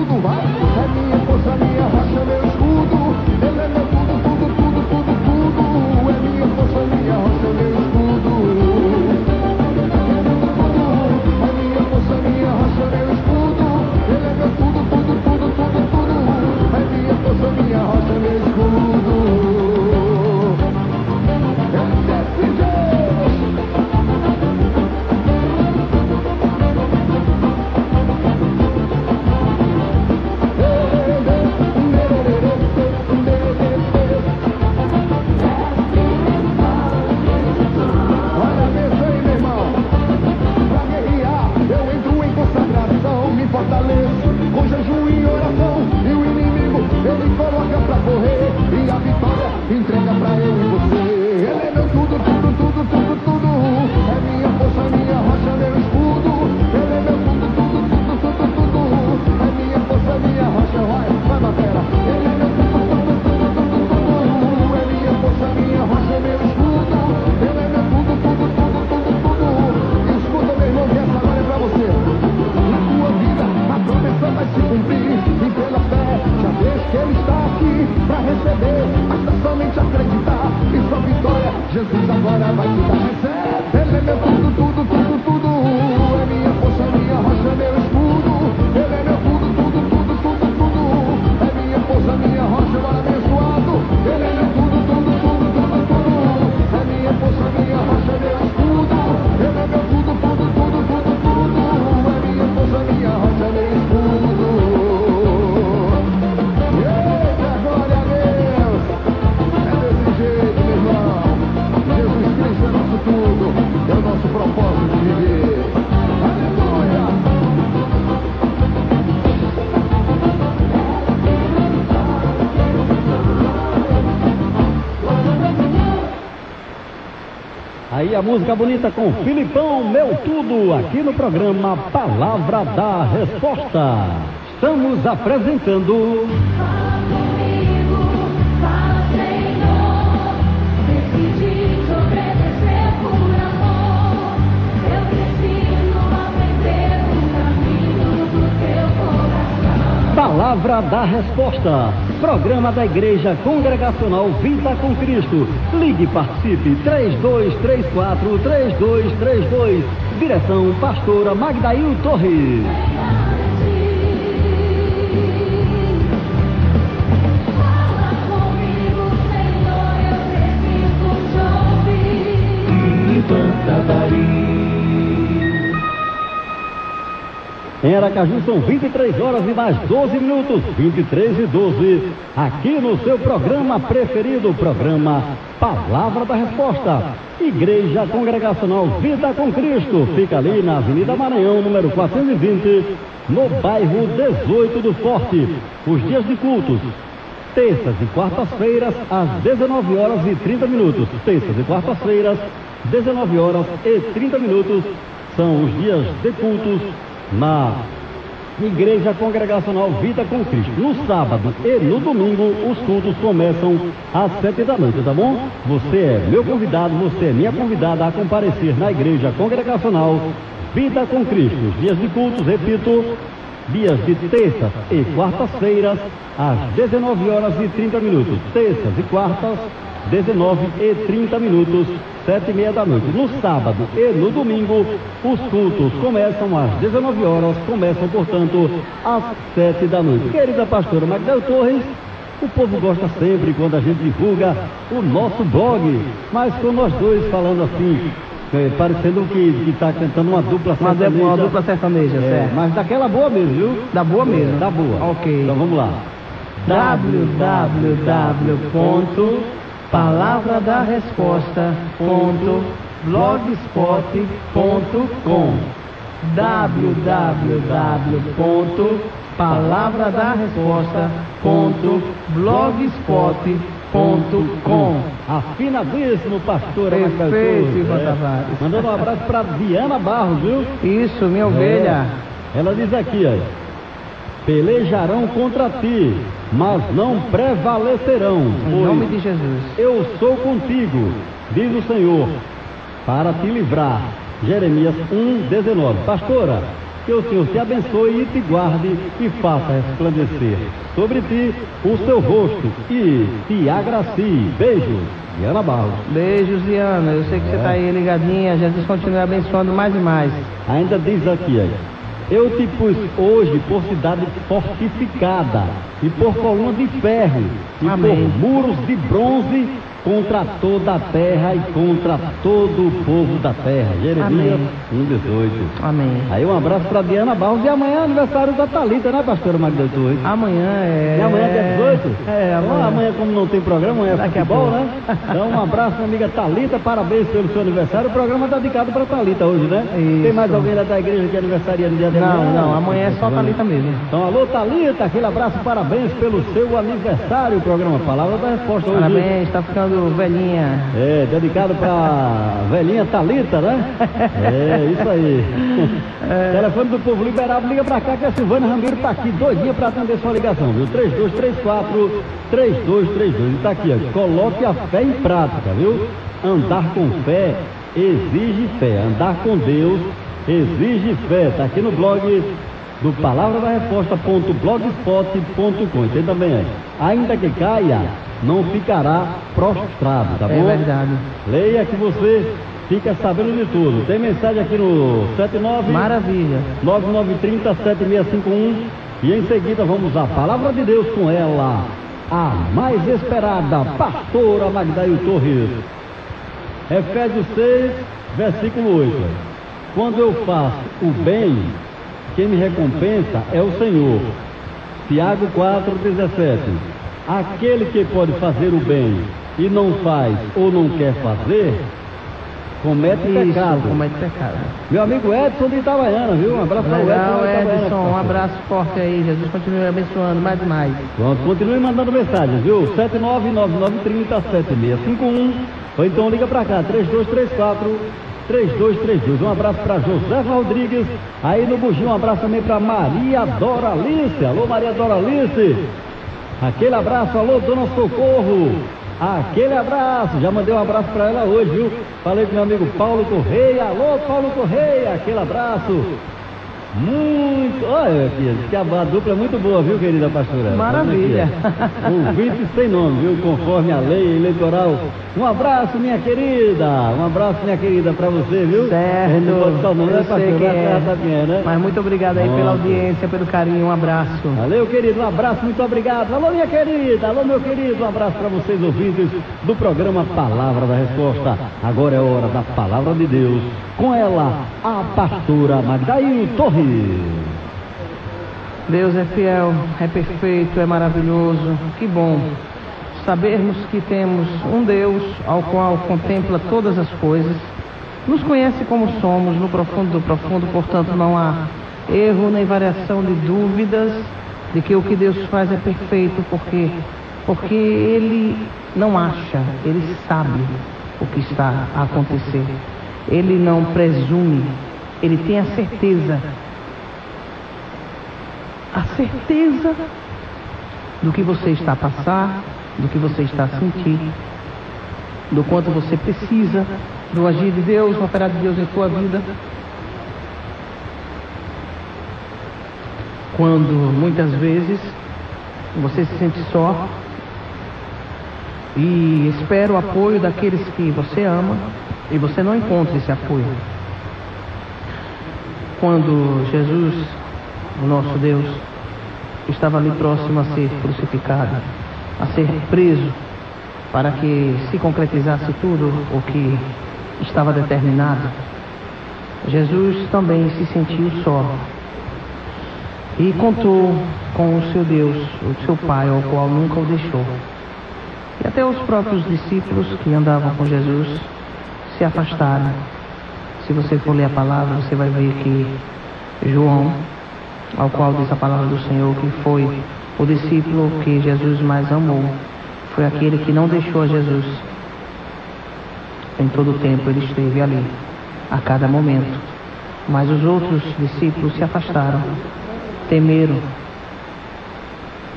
tudo, vai. É minha força, minha rocha, meu escudo. Ele é meu tudo, tudo, tudo, tudo, tudo. É minha força, minha rocha, meu escudo. É minha força, minha rocha, meu escudo. Ele é meu tudo, tudo, tudo, tudo, tudo. É minha força, minha rocha, meu escudo. É desse jeito. Olha a mesa aí, meu irmão. Pra guerrear, eu entro em consagração. Me fortaleço com jejum e oração. E o inimigo, ele coloca pra correr. E a vitória entrega pra eu e você. Ele é meu tudo, tudo, tudo, tudo, tudo. É minha força, minha rocha, meu escudo. Ele é meu tudo, tudo, tudo, tudo, tudo. É minha força, minha rocha, vai batera. Ele é meu tudo, tudo, tudo, tudo, tudo. É minha força, minha rocha, meu escudo. Ele é meu tudo, tudo, tudo, tudo, tudo. Escuta, meu irmão, que essa agora é pra você. Na tua vida, a promessa vai se cumprir. E pela fé, já vês que ele está aqui pra receber. Basta somente acreditar. E sua vitória, Jesus agora vai te dar. Recebe, ele é meu tudo, tudo, tudo, tudo. É minha força, minha rocha, meu escudo. Ele é meu tudo, tudo, tudo, tudo, tudo. É minha força, minha rocha, agora abençoado. Ele é meu tudo, tudo, tudo, tudo, tudo. É minha força, minha rocha, meu escudo. Ele é meu tudo, tudo, tudo, tudo, tudo. É minha força, minha rocha, meu escudo. Eita, glória a Deus. É desse jeito, meu irmão. Jesus Cristo é nosso tudo. É o nosso propósito de viver. Aleluia. Aí a música bonita com Filipão, meu tudo, aqui no programa Palavra da Resposta. Estamos apresentando... Fala comigo, fala Senhor, decidi te obedecer por amor. Eu preciso aprender o caminho do teu coração. Palavra da Resposta, programa da Igreja Congregacional Vida com Cristo. Ligue e participe, 3234-3232. Direção, pastora Magdail Torres. Fala comigo, Senhor, eu preciso te ouvir. Em Aracaju são 23 horas e mais 12 minutos, 23 e 12, aqui no seu programa preferido, programa Palavra da Resposta. Igreja Congregacional Vida com Cristo, fica ali na Avenida Maranhão, número 420, no bairro 18 do Forte. Os dias de cultos, terças e quartas-feiras, às 19 horas e 30 minutos. Terças e quartas-feiras, 19 horas e 30 minutos, são os dias de cultos na Igreja Congregacional Vida com Cristo. No sábado e no domingo, os cultos começam às 7 da noite, tá bom? Você é meu convidado, você é minha convidada a comparecer na Igreja Congregacional Vida com Cristo. Os dias de cultos, repito, dias de terças e quartas-feiras, às 19 horas e 30 minutos. Terças e quartas, 19 e 30 minutos, 7h30 da noite. No sábado e no domingo, os cultos começam às 19 horas, começam, portanto, às 7 da noite. Querida pastora Magdail Torres, o povo gosta sempre quando a gente divulga o nosso blog, mas com nós dois falando assim, parecendo que está cantando uma dupla sertaneja. Uma dupla sertaneja, certo. Mas daquela boa mesmo, viu? Da boa mesmo? Da boa. Ok. Então vamos lá. www.palavradarresposta.blogspot.com www.palavradarresposta.blogspot.com. Afinadíssimo, pastor. Perfeito, Ivan Tavares. Mandando um abraço para Diana Barros, viu? Isso, minha ovelha. Ela diz aqui, ó: pelejarão contra ti, mas não prevalecerão. Em nome de Jesus. Eu sou contigo, diz o Senhor, para te livrar. Jeremias 1:19. Pastora, que o Senhor te abençoe e te guarde e faça resplandecer sobre ti o seu rosto e te agracie. Beijos, Diana Barros. Beijos, Diana. Eu sei que você está aí ligadinha. Jesus continue abençoando mais e mais. Ainda diz aqui, eu te pus hoje por cidade fortificada e por coluna de ferro e Amém. por muros de bronze contra toda a terra e contra todo o povo da terra. Jeremias Amém. 1:18. Amém. Aí um abraço para Diana Barros. E amanhã é aniversário da Thalita, né, pastora Magda Torres? Amanhã é... E amanhã é 18? É, Então, amanhã, como não tem programa, amanhã é Daqui a futebol, pouco. né? Então, um abraço, minha amiga Thalita, parabéns pelo seu aniversário. O programa está dedicado para Thalita hoje, né? Isso. Tem mais alguém lá da igreja que é aniversaria no dia de amanhã? Não, amanhã é só Thalita mesmo. Então, alô, Thalita, aquele abraço, parabéns pelo seu aniversário. O programa Palavra da Resposta hoje. Parabéns, tá ficando velhinha. É, dedicado pra velhinha Thalita, né? É, isso aí. Telefone do povo liberado, liga pra cá que a Silvana Ramiro tá aqui, doidinha pra atender sua ligação, viu? 3234-3232. E tá aqui, ó. Coloque a fé em prática, viu? Andar com fé exige fé. Andar com Deus exige fé. Tá aqui no blog do Palavra da Resposta.blogspot.com. Tem também aí. Ainda que caia, não ficará prostrado, tá bom? É verdade. Leia que você fica sabendo de tudo. Tem mensagem aqui no 79 Maravilha. 9930-7651 e em seguida vamos à Palavra de Deus com ela, a mais esperada, pastora Magdail Torres. Efésios 6, versículo 8. Quando eu faço o bem, quem me recompensa é o Senhor. Tiago 4,17. Aquele que pode fazer o bem e não faz ou não quer fazer, comete pecado. Comete pecado. Meu amigo Edson de Itabaiana, viu? Um abraço para o Legal, Edson de Itabaiana. Edson. Um abraço forte aí. Jesus continue abençoando mais e mais. Pronto, continue mandando mensagens, viu? 799930-7651 ou então liga pra cá, 3234-3232. Um abraço pra José Rodrigues, aí no Bugio. Um abraço também pra Maria Doralice. Alô, Maria Doralice. Aquele abraço, alô, Dona Socorro. Aquele abraço, já mandei um abraço pra ela hoje, viu? Falei com meu amigo Paulo Correia. Alô, Paulo Correia, aquele abraço. Muito, olha, que a dupla é muito boa, viu, querida pastora? Maravilha. Ouvinte sem nome, viu, conforme a lei eleitoral. Um abraço, minha querida, pra você, viu? Certo. A gente não pode só não, né, Eu sei pastora? quem é. Tá bem, né? Mas muito obrigado aí pela Pronto. audiência, pelo carinho. Um abraço. Valeu, querido, um abraço, muito obrigado. Alô, minha querida, alô, meu querido, um abraço para vocês, ouvintes do programa Palavra da Resposta. Agora é hora da Palavra de Deus, com ela, a pastora Magdail Torres. Deus é fiel, é perfeito, é maravilhoso. Que bom sabermos que temos um Deus ao qual contempla todas as coisas, nos conhece como somos, no profundo do profundo, portanto não há erro nem variação de dúvidas de que o que Deus faz é perfeito, porque Ele não acha, Ele sabe o que está a acontecer. Ele não presume, Ele tem a certeza do que você está a passar, do que você está a sentir, do quanto você precisa do agir de Deus, do operar de Deus em sua vida. Quando muitas vezes você se sente só e espera o apoio daqueles que você ama e você não encontra esse apoio. Quando Jesus, o nosso Deus, estava ali próximo a ser crucificado, a ser preso, para que se concretizasse tudo o que estava determinado, Jesus também se sentiu só e contou com o seu Deus, o seu Pai, ao qual nunca o deixou. E até os próprios discípulos que andavam com Jesus se afastaram. Se você for ler a palavra, você vai ver que João, ao qual diz a palavra do Senhor, que foi o discípulo que Jesus mais amou, foi aquele que não deixou a Jesus. Em todo o tempo ele esteve ali, a cada momento. Mas os outros discípulos se afastaram, temeram,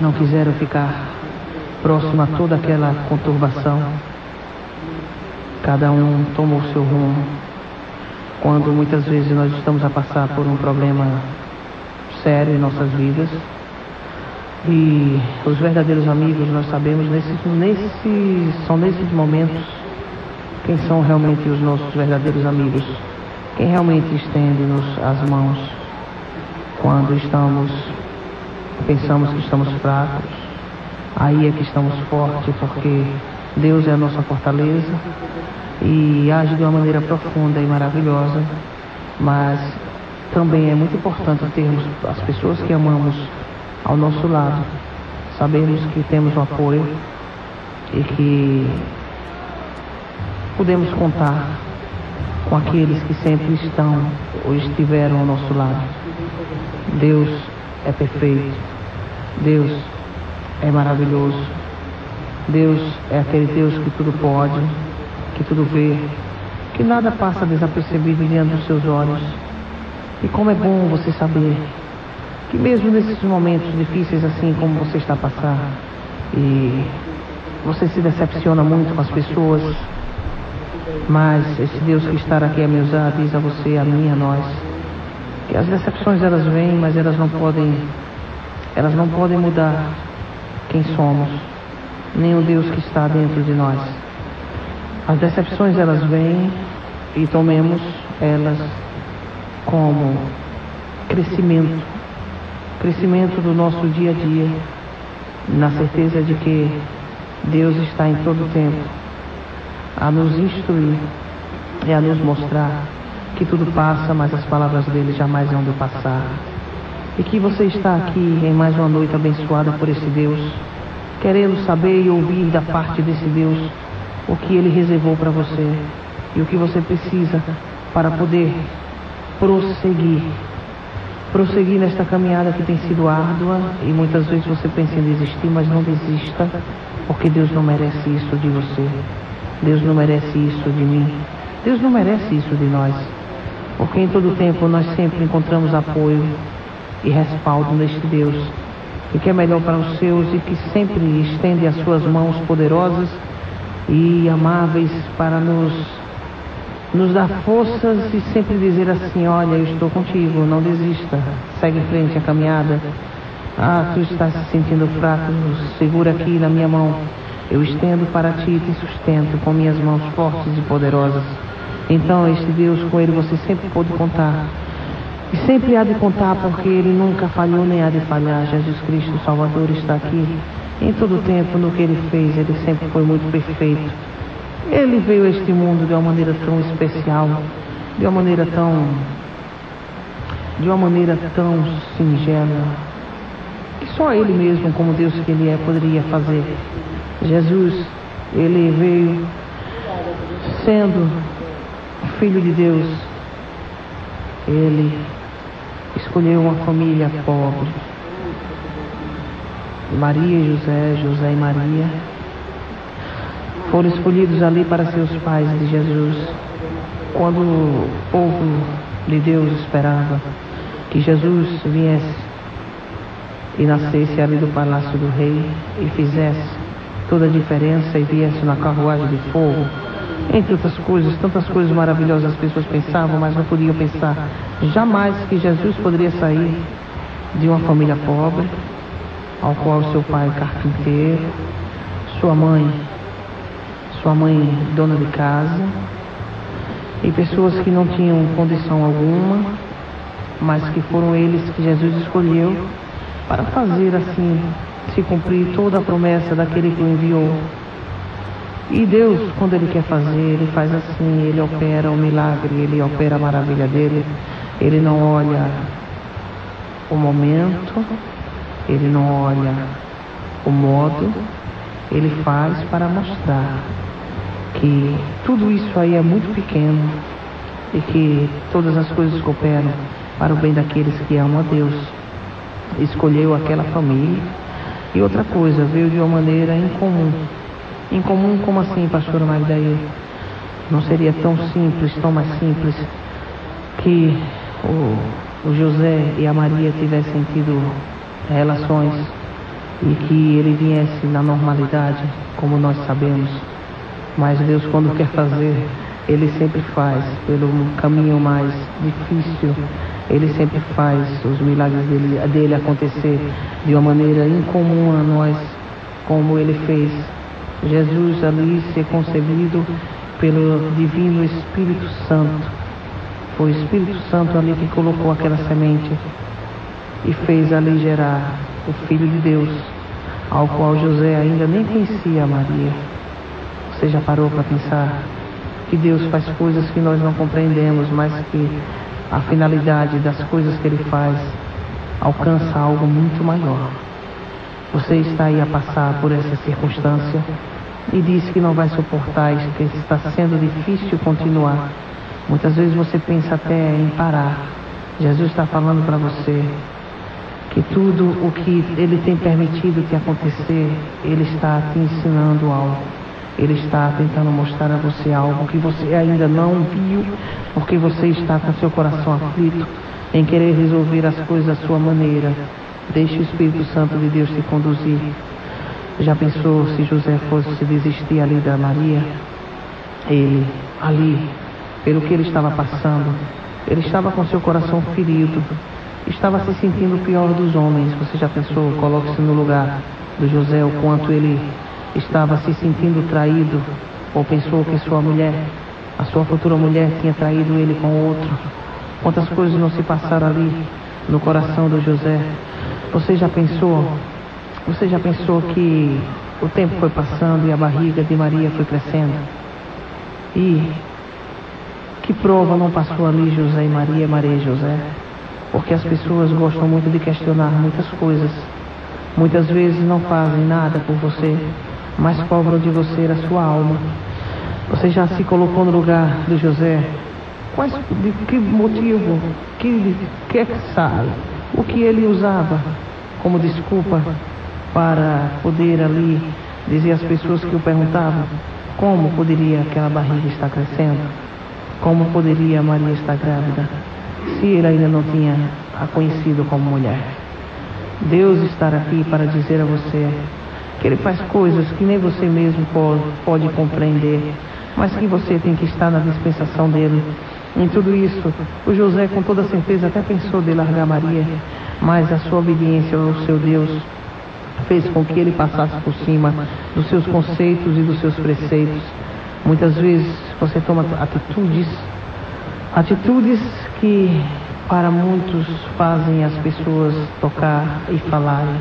não quiseram ficar próximo a toda aquela conturbação. Cada um tomou seu rumo. quando muitas vezes nós estamos a passar por um problema sério em nossas vidas. E os verdadeiros amigos, nós sabemos, são nesses momentos quem são realmente os nossos verdadeiros amigos, quem realmente estende-nos as mãos quando pensamos que estamos fracos. Aí é que estamos fortes, porque Deus é a nossa fortaleza e age de uma maneira profunda e maravilhosa. Mas também é muito importante termos as pessoas que amamos ao nosso lado, sabemos que temos o apoio e que podemos contar com aqueles que sempre estão ou estiveram ao nosso lado. Deus é perfeito, Deus é maravilhoso, Deus é aquele Deus que tudo pode, que tudo vê, que nada passa desapercebido diante dos seus olhos. E como é bom você saber que mesmo nesses momentos difíceis assim como você está a passar, e você se decepciona muito com as pessoas, mas esse Deus que está aqui a me usar diz a você, a mim, a nós, que as decepções elas vêm, mas elas não podem mudar quem somos, nem o Deus que está dentro de nós. As decepções elas vêm e tomemos elas como crescimento do nosso dia a dia, na certeza de que Deus está em todo o tempo a nos instruir e a nos mostrar que tudo passa, mas as palavras dele jamais vão de passar. E que você está aqui em mais uma noite abençoada por esse Deus, querendo saber e ouvir da parte desse Deus o que ele reservou para você e o que você precisa para poder prosseguir nesta caminhada que tem sido árdua, e muitas vezes você pensa em desistir, mas não desista, porque Deus não merece isso de você, Deus não merece isso de mim, Deus não merece isso de nós, porque em todo tempo nós sempre encontramos apoio e respaldo neste Deus, e que é melhor para os seus e que sempre estende as suas mãos poderosas e amáveis para nos dar forças e sempre dizer assim: olha, eu estou contigo, não desista, segue em frente a caminhada. Tu estás se sentindo fraco, segura aqui na minha mão, eu estendo para ti e te sustento com minhas mãos fortes e poderosas. Então este Deus, com ele você sempre pode contar, e sempre há de contar, porque ele nunca falhou nem há de falhar. Jesus Cristo, o Salvador, está aqui em todo o tempo. No que ele fez, ele sempre foi muito perfeito. Ele veio a este mundo de uma maneira tão especial, de uma maneira tão singela, que só ele mesmo, como Deus que ele é, poderia fazer. Jesus, ele veio sendo Filho de Deus. Ele escolheu uma família pobre, Maria e José, José e Maria foram escolhidos ali para ser os pais de Jesus. Quando o povo de Deus esperava que Jesus viesse e nascesse ali do palácio do rei e fizesse toda a diferença e viesse na carruagem de fogo, entre outras coisas, tantas coisas maravilhosas as pessoas pensavam, mas não podiam pensar jamais que Jesus poderia sair de uma família pobre, ao qual seu pai carpinteiro, sua mãe dona de casa, e pessoas que não tinham condição alguma, mas que foram eles que Jesus escolheu para fazer assim se cumprir toda a promessa daquele que o enviou. E Deus, quando ele quer fazer, ele faz assim, ele opera o milagre, ele opera a maravilha dele. Ele não olha o momento, ele não olha o modo, ele faz para mostrar que tudo isso aí é muito pequeno e que todas as coisas cooperam para o bem daqueles que amam a Deus. Escolheu aquela família. E outra coisa, veio de uma maneira incomum. Incomum como assim, pastora Magdaí? Não seria tão simples, tão mais simples, que o José e a Maria tivessem tido relações e que ele viesse na normalidade, como nós sabemos. Mas Deus, quando quer fazer, Ele sempre faz pelo caminho mais difícil. Ele sempre faz os milagres dele acontecer de uma maneira incomum a nós, como Ele fez Jesus ali ser concebido pelo Divino Espírito Santo. Foi o Espírito Santo ali que colocou aquela semente e fez ali gerar o Filho de Deus, ao qual José ainda nem conhecia Maria. Você já parou para pensar que Deus faz coisas que nós não compreendemos, mas que a finalidade das coisas que Ele faz alcança algo muito maior? Você está aí a passar por essa circunstância e diz que não vai suportar, que está sendo difícil continuar. Muitas vezes você pensa até em parar. Jesus está falando para você que tudo o que Ele tem permitido te acontecer, Ele está te ensinando algo. Ele está tentando mostrar a você algo que você ainda não viu, porque você está com seu coração aflito em querer resolver as coisas à sua maneira. Deixe o Espírito Santo de Deus te conduzir. Já pensou se José fosse desistir ali da Maria? Ele, ali, pelo que ele estava passando, ele estava com seu coração ferido, estava se sentindo o pior dos homens. Você já pensou? Coloque-se no lugar do José, o quanto ele estava se sentindo traído, ou pensou que sua mulher, a sua futura mulher, tinha traído ele com outro. Quantas coisas não se passaram ali no coração do José? Você já pensou que o tempo foi passando e a barriga de Maria foi crescendo? E que prova não passou ali José e Maria, Maria e José? Porque as pessoas gostam muito de questionar muitas coisas. Muitas vezes não fazem nada por você, mas cobram de você a sua alma. Você já se colocou no lugar de José? De que motivo? Que é que sai? O que ele usava como desculpa para poder ali dizer às pessoas que o perguntavam como poderia aquela barriga estar crescendo? Como poderia Maria estar grávida, se ele ainda não tinha a conhecido como mulher? Deus está aqui para dizer a você que Ele faz coisas que nem você mesmo pode compreender, mas que você tem que estar na dispensação dEle. Em tudo isso, o José com toda certeza até pensou de largar Maria, mas a sua obediência ao seu Deus fez com que ele passasse por cima dos seus conceitos e dos seus preceitos. Muitas vezes você toma atitudes que para muitos fazem as pessoas tocar e falarem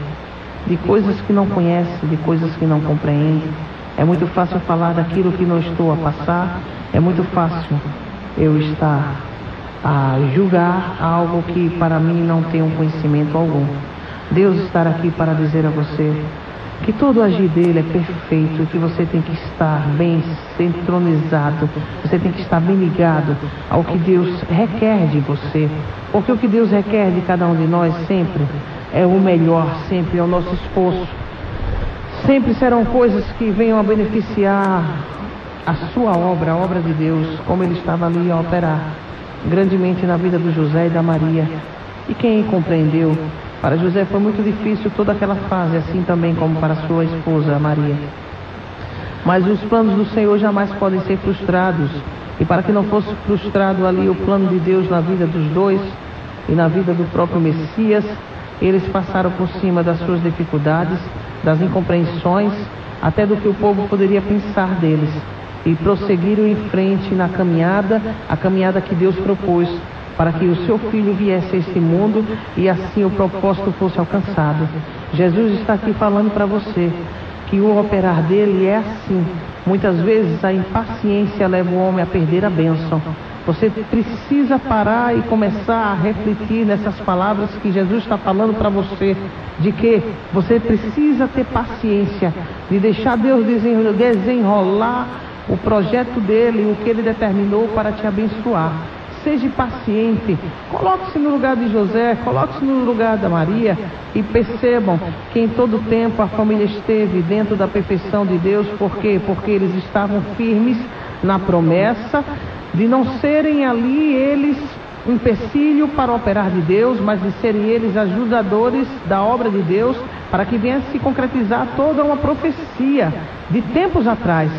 de coisas que não conhecem, de coisas que não compreendem. É muito fácil falar daquilo que não estou a passar, é muito fácil eu estar a julgar algo que para mim não tem um conhecimento algum. Deus está aqui para dizer a você que todo agir dele é perfeito, que você tem que estar bem sincronizado, você tem que estar bem ligado ao que Deus requer de você, porque o que Deus requer de cada um de nós sempre é o melhor, sempre é o nosso esforço. Sempre serão coisas que venham a beneficiar a sua obra, a obra de Deus, como ele estava ali a operar grandemente na vida do José e da Maria. E quem compreendeu? Para José foi muito difícil toda aquela fase, assim também como para sua esposa Maria. Mas os planos do Senhor jamais podem ser frustrados. E para que não fosse frustrado ali o plano de Deus na vida dos dois e na vida do próprio Messias, eles passaram por cima das suas dificuldades, das incompreensões, até do que o povo poderia pensar deles. E prosseguiram em frente na caminhada, a caminhada que Deus propôs, para que o seu filho viesse a este mundo e assim o propósito fosse alcançado. Jesus está aqui falando para você que o operar dele é assim. Muitas vezes a impaciência leva o homem a perder a bênção. Você precisa parar e começar a refletir nessas palavras que Jesus está falando para você, de que você precisa ter paciência, de deixar Deus desenrolar o projeto dele, o que ele determinou para te abençoar. Seja paciente, coloque-se no lugar de José, coloque-se no lugar da Maria e percebam que em todo tempo a família esteve dentro da perfeição de Deus. Por quê? Porque eles estavam firmes na promessa de não serem ali eles um empecilho para o operar de Deus, mas de serem eles ajudadores da obra de Deus, para que venha se concretizar toda uma profecia de tempos atrás.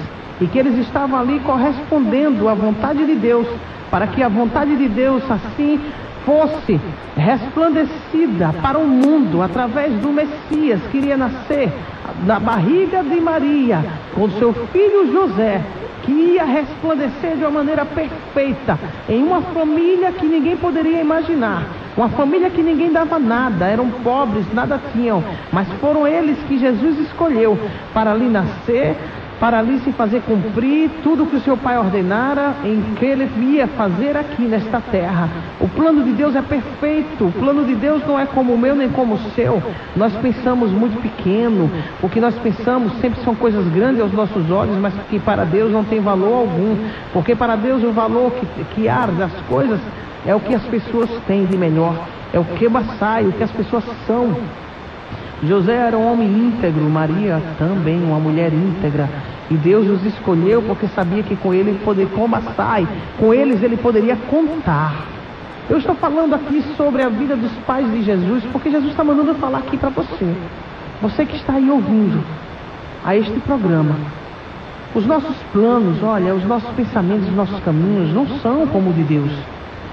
e que eles estavam ali correspondendo à vontade de Deus, para que a vontade de Deus assim fosse resplandecida para o mundo através do Messias que iria nascer na barriga de Maria com seu filho José, que ia resplandecer de uma maneira perfeita em uma família que ninguém poderia imaginar, uma família que ninguém dava nada, eram pobres, nada tinham, mas foram eles que Jesus escolheu para ali nascer, para ali se fazer cumprir tudo que o seu Pai ordenara em que ele ia fazer aqui nesta terra. O plano de Deus é perfeito, o plano de Deus não é como o meu nem como o seu. Nós pensamos muito pequeno, o que nós pensamos sempre são coisas grandes aos nossos olhos, mas que para Deus não tem valor algum, porque para Deus o valor que há das coisas é o que as pessoas têm de melhor, é o que sai, o que as pessoas são. José era um homem íntegro, Maria também uma mulher íntegra, e Deus os escolheu porque sabia que com ele poderia conversar, com eles ele poderia contar. Eu estou falando aqui sobre a vida dos pais de Jesus, porque Jesus está mandando eu falar aqui para você que está aí ouvindo a este programa. Os nossos planos, olha, os nossos pensamentos, os nossos caminhos não são como o de Deus.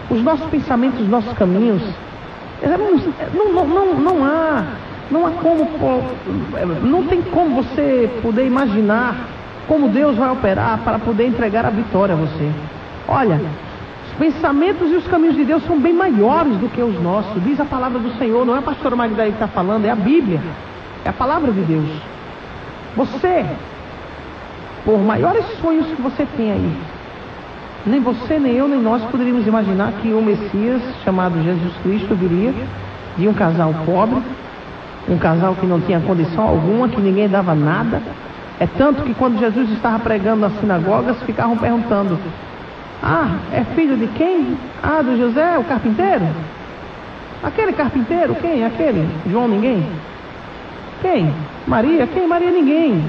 Os nossos pensamentos, os nossos caminhos, não há como, não tem como você poder imaginar como Deus vai operar para poder entregar a vitória a você. Olha, os pensamentos e os caminhos de Deus são bem maiores do que os nossos. Diz a palavra do Senhor, não é a pastora Magda que está falando, é a Bíblia, é a palavra de Deus. Você, por maiores sonhos que você tem aí, nem você, nem eu, nem nós poderíamos imaginar que o Messias, chamado Jesus Cristo, viria de um casal pobre, um casal que não tinha condição alguma, que ninguém dava nada. É tanto que quando Jesus estava pregando nas sinagogas, ficavam perguntando: ah, é filho de quem? Ah, do José, o carpinteiro? Aquele carpinteiro, quem? Aquele? João ninguém? Quem? Maria? Quem? Maria ninguém.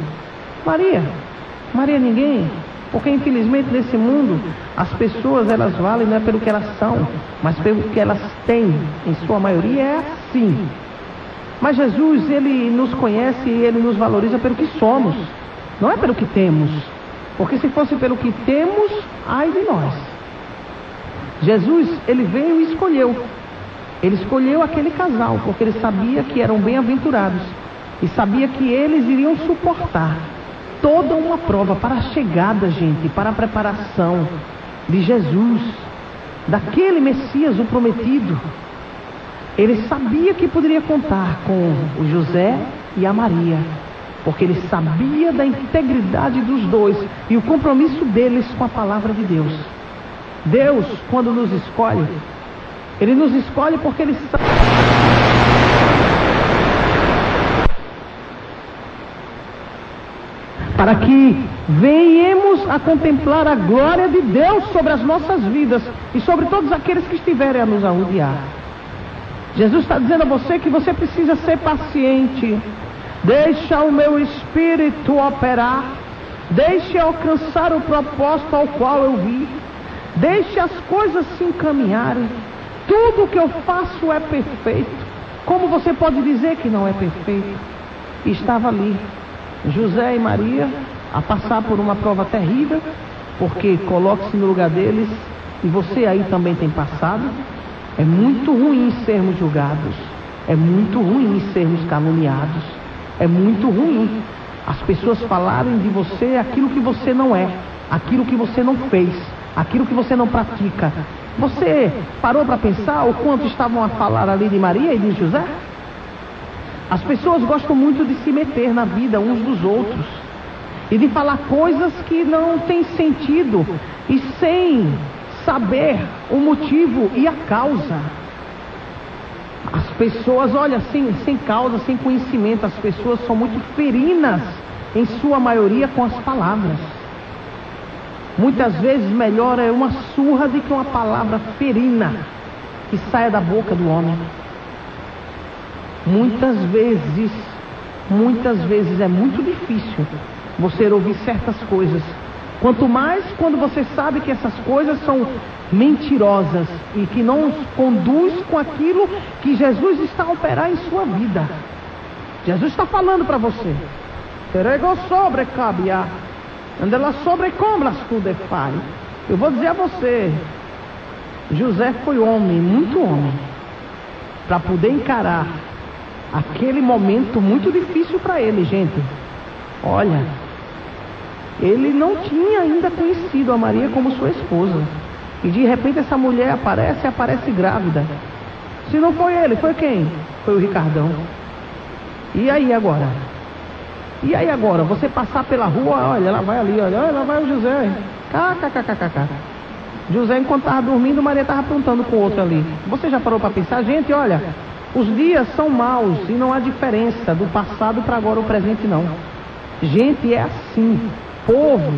Maria ninguém. Porque infelizmente nesse mundo as pessoas elas valem não é pelo que elas são, mas pelo que elas têm. Em sua maioria é assim. Mas Jesus, ele nos conhece e ele nos valoriza pelo que somos, não é pelo que temos. Porque se fosse pelo que temos, ai de nós. Jesus, ele veio e escolheu. Ele escolheu aquele casal, porque ele sabia que eram bem-aventurados. E sabia que eles iriam suportar toda uma prova para a chegada, gente, para a preparação de Jesus, daquele Messias, o prometido. Ele sabia que poderia contar com o José e a Maria, porque ele sabia da integridade dos dois e o compromisso deles com a palavra de Deus. Deus, quando nos escolhe, ele nos escolhe porque ele sabe para que venhamos a contemplar a glória de Deus sobre as nossas vidas e sobre todos aqueles que estiverem a nos rodear. Jesus está dizendo a você que você precisa ser paciente. Deixa o meu espírito operar. Deixe alcançar o propósito ao qual eu vim. Deixe as coisas se encaminharem. Tudo que eu faço é perfeito. Como você pode dizer que não é perfeito? Estava ali José e Maria a passar por uma prova terrível, porque coloque-se no lugar deles, e você aí também tem passado. É muito ruim sermos julgados, é muito ruim sermos caluniados, é muito ruim as pessoas falarem de você aquilo que você não é, aquilo que você não fez, aquilo que você não pratica. Você parou para pensar o quanto estavam a falar ali de Maria e de José? As pessoas gostam muito de se meter na vida uns dos outros e de falar coisas que não têm sentido e sem saber o motivo e a causa. As pessoas, olha, sem causa, sem conhecimento, as pessoas são muito ferinas, em sua maioria, com as palavras. Muitas vezes melhor é uma surra do que uma palavra ferina que saia da boca do homem. Muitas vezes é muito difícil você ouvir certas coisas. Quanto mais quando você sabe que essas coisas são mentirosas e que não conduz com aquilo que Jesus está a operar em sua vida. Jesus está falando para você. Onde ela sobre como las tu de fai. Eu vou dizer a você, José foi homem, muito homem, para poder encarar aquele momento muito difícil para ele, gente. Olha, ele não tinha ainda conhecido a Maria como sua esposa. E de repente essa mulher aparece grávida. Se não foi ele, foi quem? Foi o Ricardão. E aí agora? E aí agora? Você passar pela rua, olha, ela vai ali, olha, lá vai o José. KKKKK. José, enquanto estava dormindo, Maria estava aprontando com o outro ali. Você já parou para pensar? Gente, olha, os dias são maus e não há diferença do passado para agora o presente, não. Gente, é assim. Povo,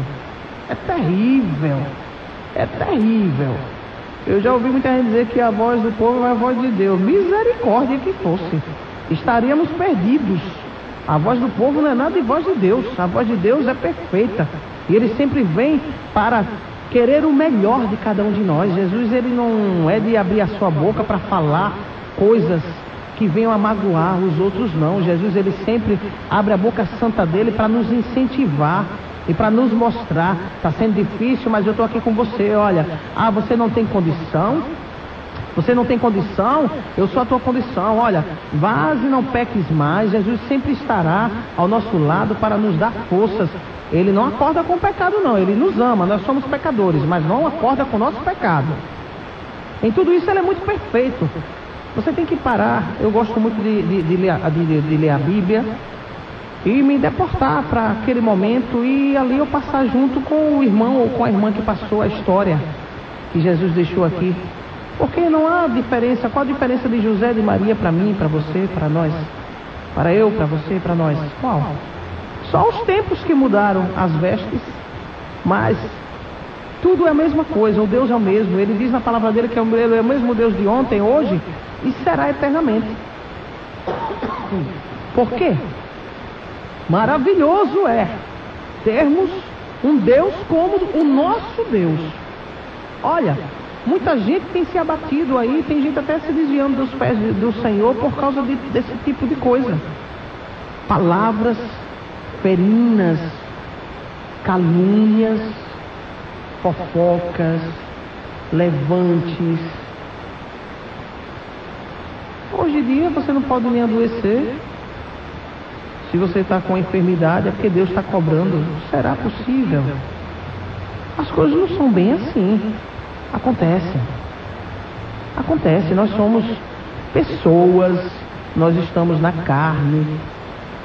é terrível. É terrível. Eu já ouvi muita gente dizer que a voz do povo é a voz de Deus. Misericórdia que fosse. Estaríamos perdidos. A voz do povo não é nada de voz de Deus. A voz de Deus é perfeita. E Ele sempre vem para querer o melhor de cada um de nós. Jesus, Ele não é de abrir a sua boca para falar coisas que venham a magoar os outros, não. Jesus, Ele sempre abre a boca santa dEle para nos incentivar e para nos mostrar. Está sendo difícil, mas eu estou aqui com você. Olha, você não tem condição? Você não tem condição? Eu sou a tua condição. Olha, vaze e não peques mais. Jesus sempre estará ao nosso lado para nos dar forças. Ele não acorda com o pecado, não. Ele nos ama, nós somos pecadores, mas não acorda com o nosso pecado. Em tudo isso Ele é muito perfeito. Você tem que parar. Eu gosto muito de ler a Bíblia e me deportar para aquele momento e ali eu passar junto com o irmão ou com a irmã que passou a história que Jesus deixou aqui. Porque não há diferença. Qual a diferença de José e de Maria para mim, para você, para nós? Para eu, para você, para nós? Qual? Só os tempos que mudaram as vestes, mas tudo é a mesma coisa. O Deus é o mesmo. Ele diz na palavra dele que Ele é o mesmo Deus de ontem, hoje e será eternamente. Por quê? Maravilhoso é termos um Deus como o nosso Deus. Olha, muita gente tem se abatido aí, tem gente até se desviando dos pés do Senhor por causa desse tipo de coisa. Palavras ferinas, calúnias, fofocas, levantes. Hoje em dia você não pode nem adoecer. Se você está com enfermidade é porque Deus está cobrando. Será possível? As coisas não são bem assim. Acontece. Nós somos pessoas, nós estamos na carne.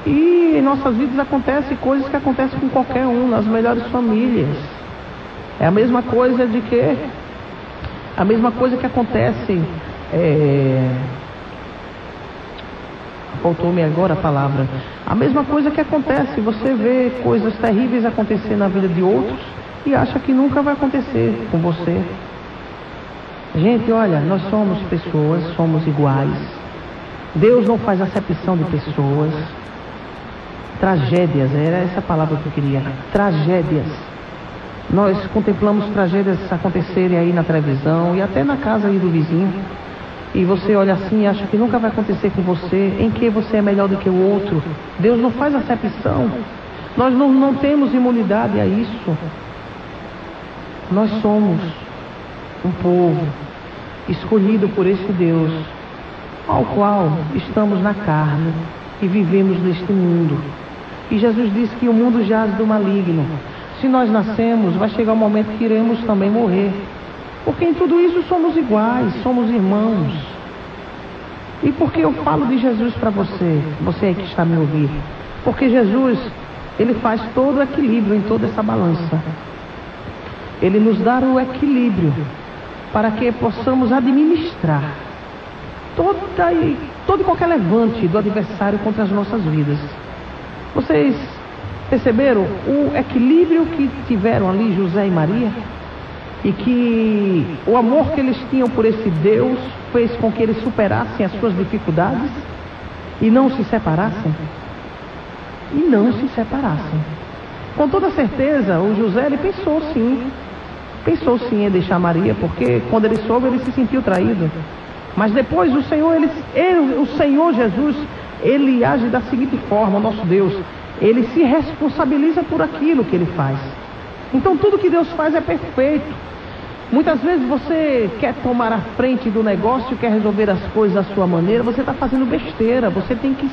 E em nossas vidas acontecem coisas que acontecem com qualquer um, nas melhores famílias. É a mesma coisa que acontece. Faltou-me agora a palavra. A mesma coisa que acontece, você vê coisas terríveis acontecer na vida de outros e acha que nunca vai acontecer com você. Gente, olha, nós somos pessoas, somos iguais. Deus não faz acepção de pessoas. Tragédias, era essa a palavra que eu queria. Tragédias. Nós contemplamos tragédias acontecerem aí na televisão e até na casa aí do vizinho. E você olha assim e acha que nunca vai acontecer com você, em que você é melhor do que o outro. Deus não faz acepção. Nós não temos imunidade a isso. Nós somos um povo escolhido por esse Deus, ao qual estamos na carne e vivemos neste mundo. E Jesus disse que o mundo jaz do maligno. Se nós nascemos, vai chegar um momento que iremos também morrer. Porque em tudo isso somos iguais, somos irmãos. E por que eu falo de Jesus para você, você aí que está me ouvindo? Porque Jesus, Ele faz todo o equilíbrio em toda essa balança. Ele nos dá o equilíbrio para que possamos administrar todo e qualquer levante do adversário contra as nossas vidas. Vocês perceberam o equilíbrio que tiveram ali José e Maria? E que o amor que eles tinham por esse Deus fez com que eles superassem as suas dificuldades e não se separassem? E não se separassem. Com toda certeza, o José, ele pensou sim em deixar Maria, porque quando ele soube, ele se sentiu traído. Mas depois o Senhor Jesus, Ele age da seguinte forma, o nosso Deus, Ele se responsabiliza por aquilo que Ele faz. Então tudo que Deus faz é perfeito. Muitas vezes você quer tomar a frente do negócio, quer resolver as coisas à sua maneira, você está fazendo besteira. Você tem que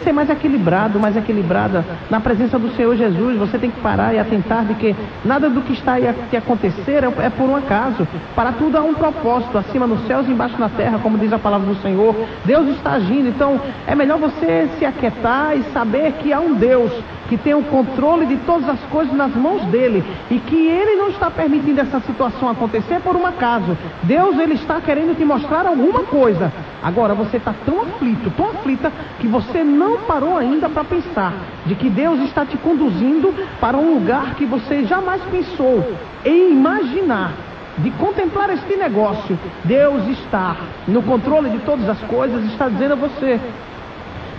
ser mais equilibrado, mais equilibrada na presença do Senhor Jesus. Você tem que parar e atentar de que nada do que está aí a te acontecer é por um acaso. Para tudo há um propósito, acima nos céus e embaixo na terra, como diz a palavra do Senhor. Deus está agindo, então é melhor você se aquietar e saber que há um Deus que tem o controle de todas as coisas nas mãos dele, e que ele não está permitindo essa situação acontecer por um acaso. Deus, ele está querendo te mostrar alguma coisa. Agora você está tão aflito, tão aflita, que você não parou ainda para pensar de que Deus está te conduzindo para um lugar que você jamais pensou em imaginar, de contemplar este negócio. Deus está no controle de todas as coisas, está dizendo a você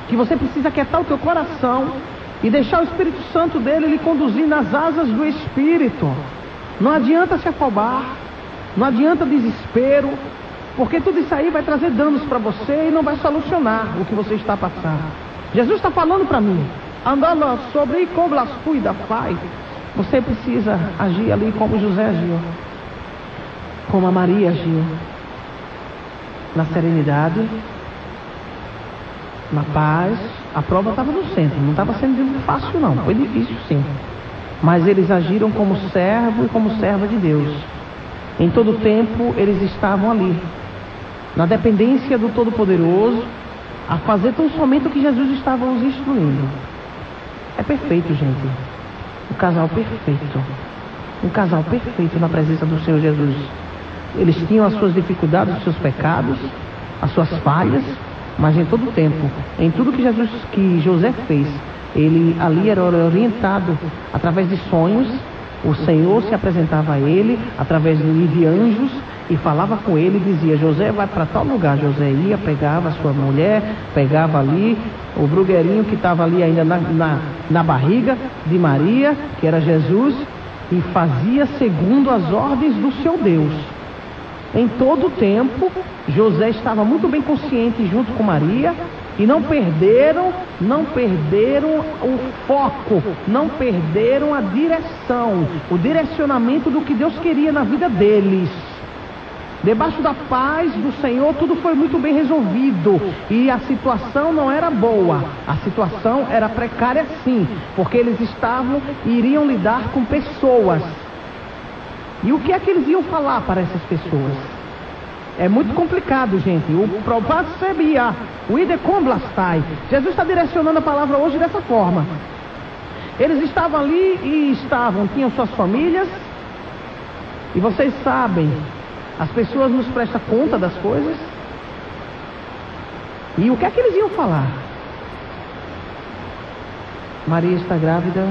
que você precisa aquietar o teu coração e deixar o Espírito Santo dele lhe conduzir nas asas do Espírito. Não adianta se afobar, não adianta desespero, porque tudo isso aí vai trazer danos para você e não vai solucionar o que você está passando. Jesus está falando para mim, andando sobre como las cuida, Pai. Você precisa agir ali como José agiu, como a Maria agiu, na serenidade, na paz. A prova estava no centro, não estava sendo fácil não, foi difícil sim. Mas eles agiram como servo e como serva de Deus. Em todo tempo eles estavam ali, na dependência do Todo-Poderoso, a fazer tão somente o que Jesus estava os instruindo. É perfeito, gente. Um casal perfeito. Um casal perfeito na presença do Senhor Jesus. Eles tinham as suas dificuldades, os seus pecados, as suas falhas, mas em todo tempo, em tudo que José fez, ele ali era orientado através de sonhos. O Senhor se apresentava a ele através de anjos e falava com ele e dizia: José, vai para tal lugar. José ia, pegava a sua mulher, pegava ali o brugueirinho que estava ali ainda na barriga de Maria, que era Jesus, e fazia segundo as ordens do seu Deus. Em todo o tempo, José estava muito bem consciente junto com Maria, e não perderam o foco, não perderam a direção, o direcionamento do que Deus queria na vida deles. Debaixo da paz do Senhor, tudo foi muito bem resolvido, e a situação não era boa, a situação era precária sim, porque eles iriam lidar com pessoas. E o que é que eles iam falar para essas pessoas? É muito complicado, gente. O probasebia, o idecomlastai. Jesus está direcionando a palavra hoje dessa forma. Eles estavam ali e tinham suas famílias. E vocês sabem, as pessoas nos prestam conta das coisas. E o que é que eles iam falar? Maria está grávida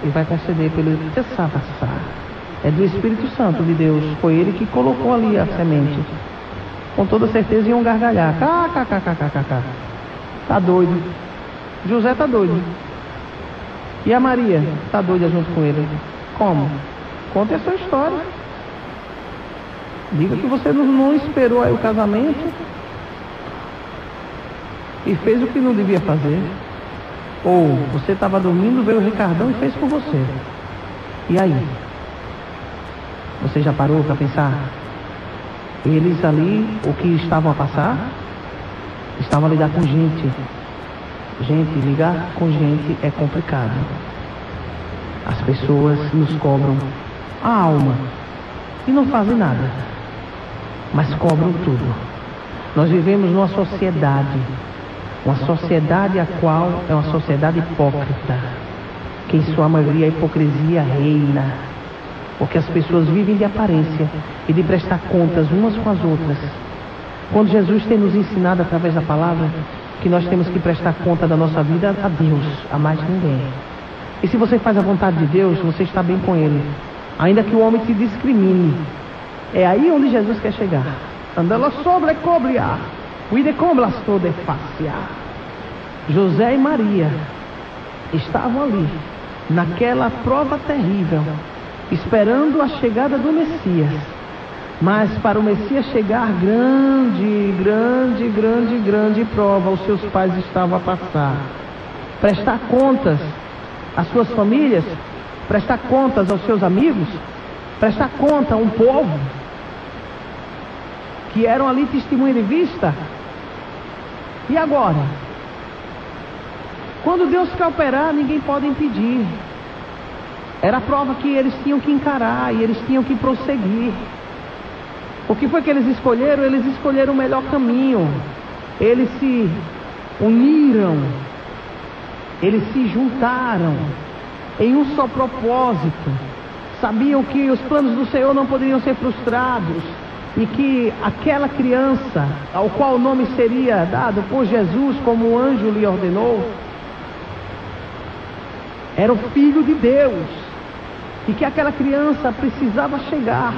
e vai conceder pelo Tessavassá. É do Espírito Santo de Deus. Foi ele que colocou ali a semente. Com toda certeza iam gargalhar. KKKKKK. Tá doido. José tá doido. E a Maria tá doida junto com ele. Como? Conte a sua história. Diga que você não esperou aí o casamento e fez o que não devia fazer. Ou você estava dormindo, veio o Ricardão e fez por você. E aí? Você já parou para pensar? Eles ali, o que estavam a passar? Estavam a lidar com gente. Gente, lidar com gente é complicado. As pessoas nos cobram a alma e não fazem nada, mas cobram tudo. Nós vivemos numa sociedade, a qual é uma sociedade hipócrita, que em sua maioria a hipocrisia reina. Porque as pessoas vivem de aparência e de prestar contas umas com as outras. Quando Jesus tem nos ensinado através da palavra que nós temos que prestar conta da nossa vida a Deus, a mais ninguém. E se você faz a vontade de Deus, você está bem com Ele. Ainda que o homem te discrimine. É aí onde Jesus quer chegar. Andando sobre cobria, cuide como las toda facia. José e Maria estavam ali, naquela prova terrível, esperando a chegada do Messias. Mas para o Messias chegar, grande prova os seus pais estavam a passar. Prestar contas às suas famílias prestar contas aos seus amigos, prestar conta a um povo que eram ali testemunha de vista. E agora? Quando Deus quer operar, ninguém pode impedir. Era a prova que eles tinham que encarar e eles tinham que prosseguir. O que foi que eles escolheram? Eles escolheram o melhor caminho. Eles se uniram, eles se juntaram em um só propósito. Sabiam que os planos do Senhor não poderiam ser frustrados e que aquela criança, ao qual o nome seria dado por Jesus, como o anjo lhe ordenou, era o Filho de Deus, e que aquela criança precisava chegar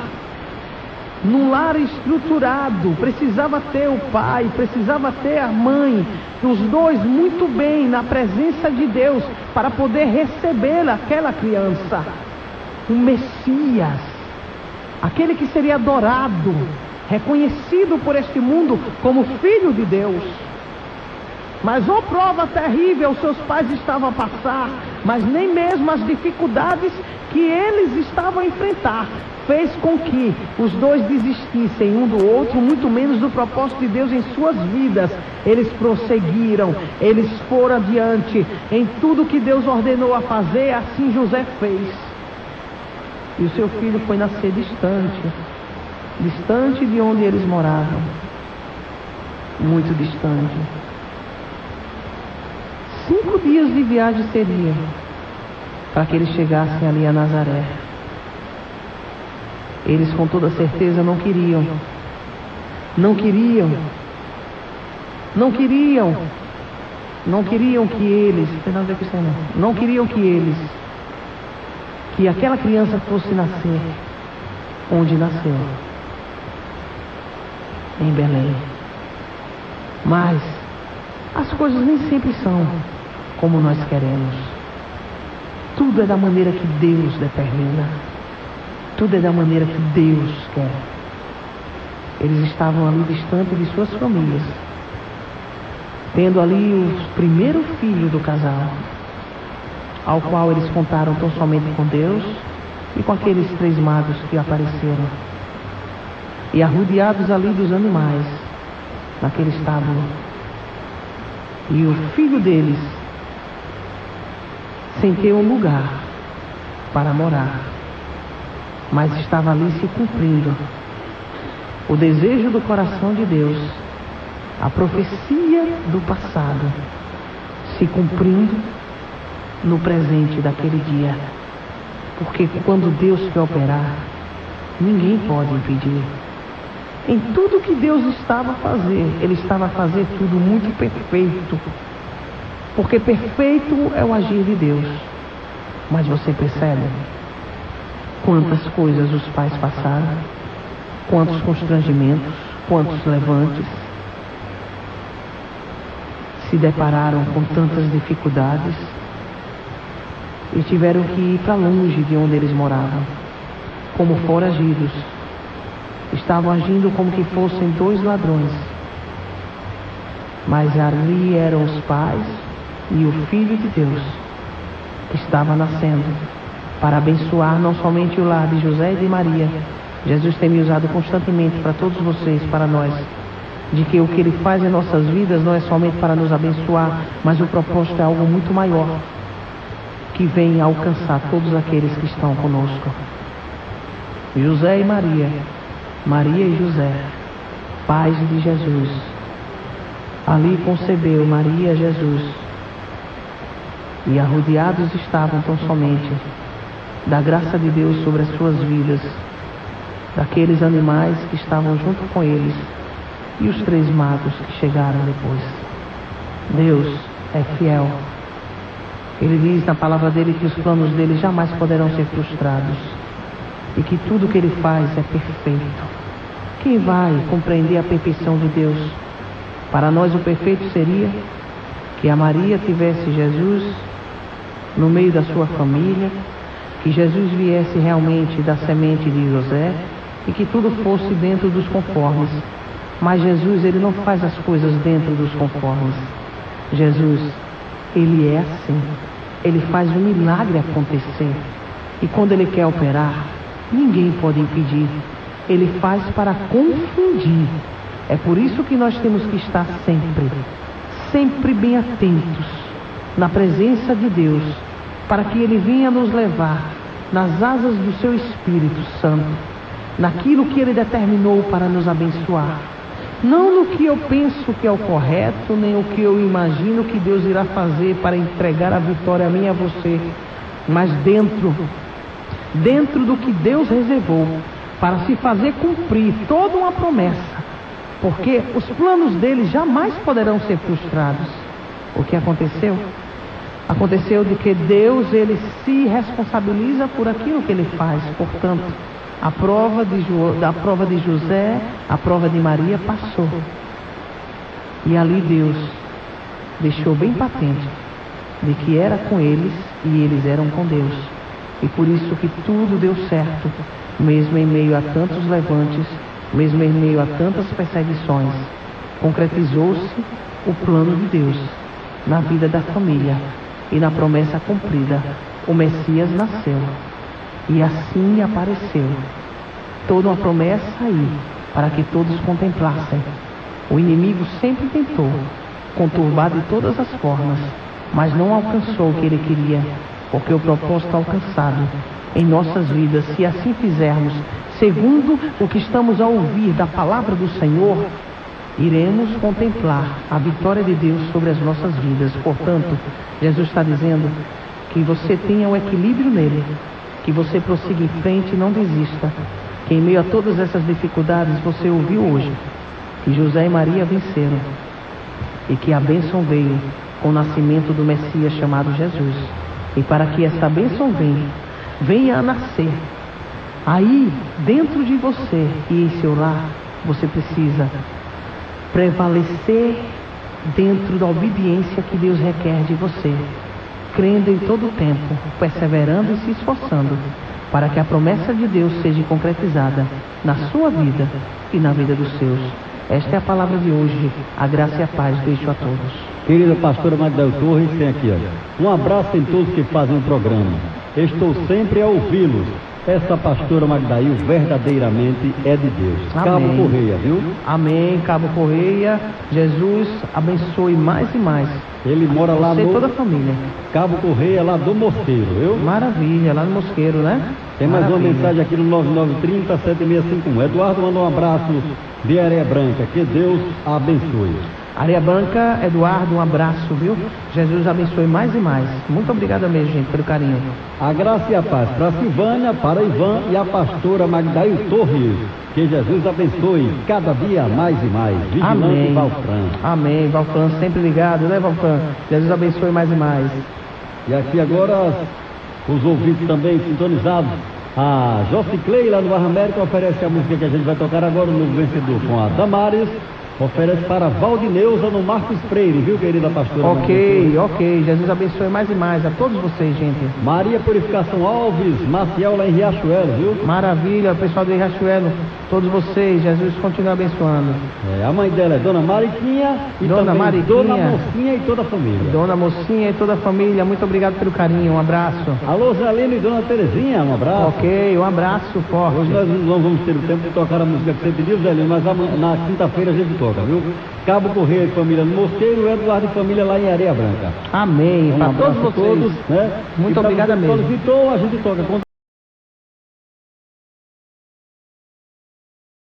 num lar estruturado, precisava ter o pai, precisava ter a mãe, os dois muito bem na presença de Deus, para poder receber aquela criança, o Messias, aquele que seria adorado, reconhecido por este mundo como Filho de Deus. Mas uma prova terrível seus pais estavam a passar, mas nem mesmo as dificuldades que eles estavam a enfrentar fez com que os dois desistissem um do outro, muito menos do propósito de Deus em suas vidas. Eles prosseguiram, eles foram adiante em tudo que Deus ordenou a fazer. Assim José fez, e o seu filho foi nascer distante de onde eles moravam, muito distante. 5 dias de viagem seria para que eles chegassem ali a Nazaré. Eles com toda certeza não queriam que aquela criança fosse nascer onde nasceu, em Belém. Mas as coisas nem sempre são como nós queremos. Tudo é da maneira que Deus determina. Tudo é da maneira que Deus quer. Eles estavam ali distante de suas famílias, tendo ali o primeiro filho do casal, ao qual eles contaram tão somente com Deus e com aqueles 3 magos que apareceram, e arrodeados ali dos animais, naquele estábulo. E o filho deles, sem ter um lugar para morar, mas estava ali se cumprindo o desejo do coração de Deus, a profecia do passado se cumprindo no presente daquele dia. Porque quando Deus quer operar, ninguém pode impedir. Em tudo que Deus estava a fazer, Ele estava a fazer tudo muito perfeito, porque perfeito é o agir de Deus. Mas você percebe quantas coisas os pais passaram, quantos constrangimentos, quantos levantes, se depararam com tantas dificuldades e tiveram que ir para longe de onde eles moravam, como foragidos. Estavam agindo como que fossem 2 ladrões, mas ali eram os pais e o Filho de Deus que estava nascendo para abençoar não somente o lar de José e de Maria. Jesus tem me usado constantemente para todos vocês, para nós, de que o que Ele faz em nossas vidas não é somente para nos abençoar, mas o propósito é algo muito maior, que vem alcançar todos aqueles que estão conosco. José e Maria, Maria e José, pais de Jesus, ali concebeu Maria Jesus, e arrodeados estavam tão somente da graça de Deus sobre as suas vidas, daqueles animais que estavam junto com eles e os 3 magos que chegaram depois. Deus é fiel. Ele diz na palavra dele que os planos dele jamais poderão ser frustrados e que tudo que ele faz é perfeito. Quem vai compreender a perfeição de Deus? Para nós o perfeito seria que a Maria tivesse Jesus no meio da sua família, que Jesus viesse realmente da semente de José e que tudo fosse dentro dos conformes. Mas Jesus, Ele não faz as coisas dentro dos conformes. Jesus, Ele é assim. Ele faz o milagre acontecer. E quando Ele quer operar, ninguém pode impedir. Ele faz para confundir. É por isso que nós temos que estar sempre bem atentos na presença de Deus, para que Ele venha nos levar nas asas do Seu Espírito Santo, naquilo que Ele determinou para nos abençoar. Não no que eu penso que é o correto, nem o que eu imagino que Deus irá fazer para entregar a vitória a mim e a você, mas dentro do que Deus reservou para se fazer cumprir toda uma promessa, porque os planos dele jamais poderão ser frustrados. O que aconteceu? Aconteceu de que Deus, ele se responsabiliza por aquilo que ele faz. Portanto, a prova de José, a prova de Maria passou. E ali Deus deixou bem patente de que era com eles e eles eram com Deus. E por isso que tudo deu certo, mesmo em meio a tantos levantes, mesmo em meio a tantas perseguições. Concretizou-se o plano de Deus na vida da família e na promessa cumprida. O Messias nasceu e assim apareceu. Toda uma promessa aí para que todos contemplassem. O inimigo sempre tentou conturbar de todas as formas, mas não alcançou o que ele queria, porque o propósito alcançado em nossas vidas, se assim fizermos, segundo o que estamos a ouvir da palavra do Senhor, iremos contemplar a vitória de Deus sobre as nossas vidas. Portanto, Jesus está dizendo que você tenha um equilíbrio nele, que você prossiga em frente e não desista, que em meio a todas essas dificuldades você ouviu hoje que José e Maria venceram e que a bênção veio com o nascimento do Messias chamado Jesus. E para que essa bênção venha a nascer aí dentro de você e em seu lar, você precisa prevalecer dentro da obediência que Deus requer de você, crendo em todo o tempo, perseverando e se esforçando para que a promessa de Deus seja concretizada na sua vida e na vida dos seus. Esta é a palavra de hoje. A graça e a paz deixo a todos. Querida pastora Magdail Torres, tem aqui, olha. Um abraço em todos que fazem o programa. Estou sempre a ouvi-los. Essa pastora Magdail verdadeiramente é de Deus. Amém. Cabo Correia, viu? Amém, Cabo Correia. Jesus abençoe mais e mais. Ele mora lá Você e no toda a família. Cabo Correia, lá do Mosqueiro, viu? Maravilha, lá no Mosqueiro, né? Tem mais uma Maravilha. mensagem aqui no 9930-7651. Eduardo manda um abraço de Areia Branca. Que Deus a abençoe. Areia Branca, Eduardo, um abraço, viu? Jesus abençoe mais e mais. Muito obrigada mesmo, gente, pelo carinho. A graça e a paz para a Silvânia, para Ivan e a pastora Magdail Torres. Que Jesus abençoe cada dia mais e mais. Vigilante Amém. Valfran. Amém. Valfran sempre ligado, né, Valfran? Jesus abençoe mais e mais. E aqui agora os ouvintes também sintonizados. A Jociclei lá no Barra América oferece a música que a gente vai tocar agora no vencedor com a Damares. Oferece para Valdineuza no Marcos Freire, viu, querida pastora? Ok. Jesus abençoe mais e mais a todos vocês, gente. Maria Purificação Alves, Maciel lá em Riachuelo, viu? Maravilha, pessoal do Riachuelo, todos vocês, Jesus continue abençoando. A mãe dela é Dona Mariquinha e Dona também Mariquinha. Dona Mocinha e toda a família. Dona Mocinha e toda a família, muito obrigado pelo carinho, um abraço. Alô, Zelina e Dona Terezinha, um abraço. Ok, um abraço forte. Hoje nós não vamos ter o tempo de tocar a música que você pediu, Zelina, mas na quinta-feira a gente toca, viu? Cabo Correia de família no Mosqueiro, Eduardo de família lá em Areia Branca. Amém, Um para abraço todos a vocês. todos, né? Muito E pra obrigada você que mesmo. solicitou, a gente toca com